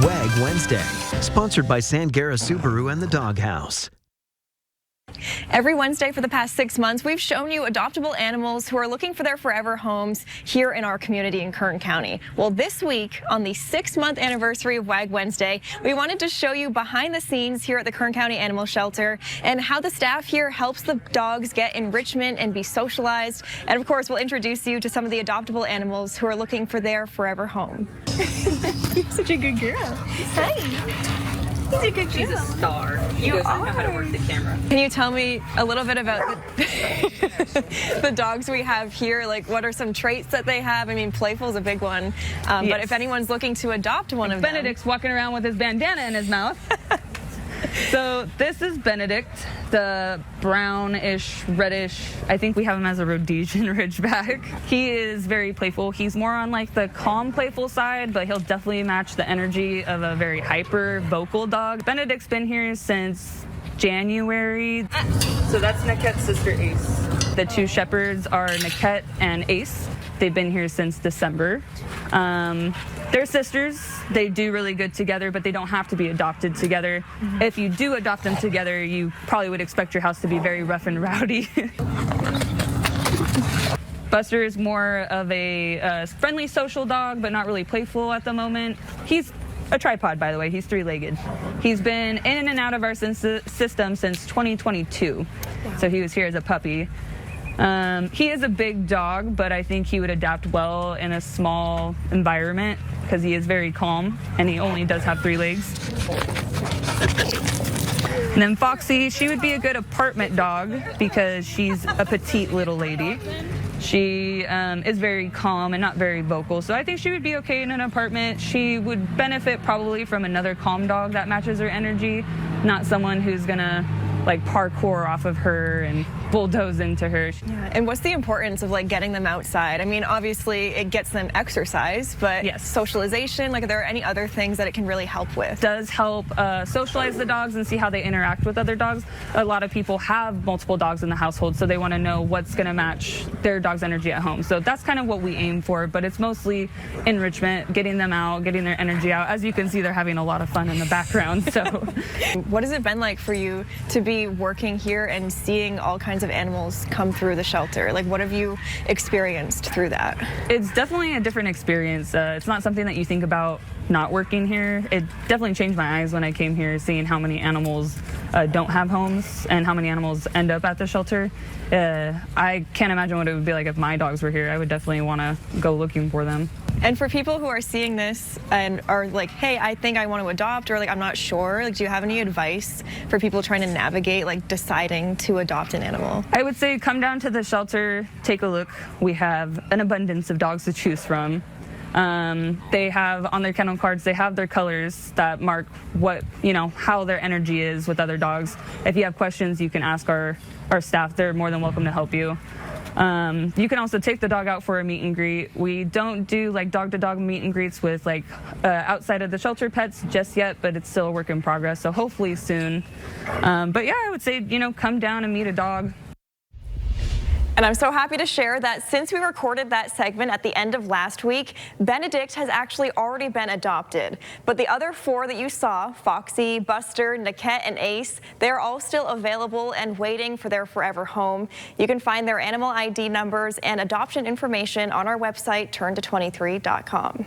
Wag Wednesday, sponsored by Sangara Subaru and the Doghouse. Every Wednesday for the past 6 months, we've shown you adoptable animals who are looking for their forever homes here in our community in Kern County. Well, this week, on the 6-month anniversary of Wag Wednesday, we wanted to show you behind the scenes here at the Kern County Animal Shelter and how the staff here helps the dogs get enrichment and be socialized. And of course, we'll introduce you to some of the adoptable animals who are looking for their forever home. You're such a good girl. Hi. She's a star. She doesn't know how to work the camera. Can you tell me a little bit about the dogs we have here? Like, what are some traits that they have? I mean, playful's a big one. Yes. But if anyone's looking to adopt one of them. Benedict's walking around with his bandana in his mouth. So this is Benedict, the brownish, reddish. I think we have him as a Rhodesian Ridgeback. He is very playful. He's more on like the calm, playful side, but he'll definitely match the energy of a very hyper, vocal dog. Benedict's been here since January. So that's Niquette's sister, Ace. The two shepherds are Niquette and Ace. They've been here since December. They're sisters. They do really good together, but they don't have to be adopted together. Mm-hmm. If you do adopt them together, you probably would expect your house to be very rough and rowdy. Buster is more of a friendly social dog, but not really playful at the moment. He's a tripod, by the way. He's 3-legged. He's been in and out of our system since 2022. So he was here as a puppy. He is a big dog, but I think he would adapt well in a small environment because he is very calm and he only does have 3 legs. And then Foxy, she would be a good apartment dog because she's a petite little lady. She is very calm and not very vocal, so I think she would be okay in an apartment. She would benefit probably from another calm dog that matches her energy, not someone who's gonna like parkour off of her and bulldoze into her. Yeah. And what's the importance of like getting them outside? I mean, obviously it gets them exercise, but yes, socialization, like are there any other things that it can really help with? It does help socialize the dogs and see how they interact with other dogs. A lot of people have multiple dogs in the household, so they want to know what's going to match their dog's energy at home. So that's kind of what we aim for, but it's mostly enrichment, getting them out, getting their energy out. As you can see, they're having a lot of fun in the background. So what has it been like for you to be working here and seeing all kinds of animals come through the shelter? Like, what have you experienced through that? It's definitely a different experience. It's not something that you think about not working here. It definitely changed my eyes when I came here, seeing how many animals don't have homes and how many animals end up at the shelter. I can't imagine what it would be like if my dogs were here. I would definitely want to go looking for them. And for people who are seeing this and are like, hey, I think I want to adopt, or like, I'm not sure, like, do you have any advice for people trying to navigate, like, deciding to adopt an animal? I would say come down to the shelter, take a look. We have an abundance of dogs to choose from. They have on their kennel cards, they have their colors that mark what, how their energy is with other dogs. If you have questions, you can ask our staff. They're more than welcome to help you. You can also take the dog out for a meet and greet. We don't do like dog-to-dog meet and greets with like outside of the shelter pets just yet, but it's still a work in progress, so hopefully soon. But yeah, I would say, come down and meet a dog. And I'm so happy to share that since we recorded that segment at the end of last week, Benedict has actually already been adopted. But the other 4 that you saw, Foxy, Buster, Niquette, and Ace, they're all still available and waiting for their forever home. You can find their animal ID numbers and adoption information on our website, turnto23.com.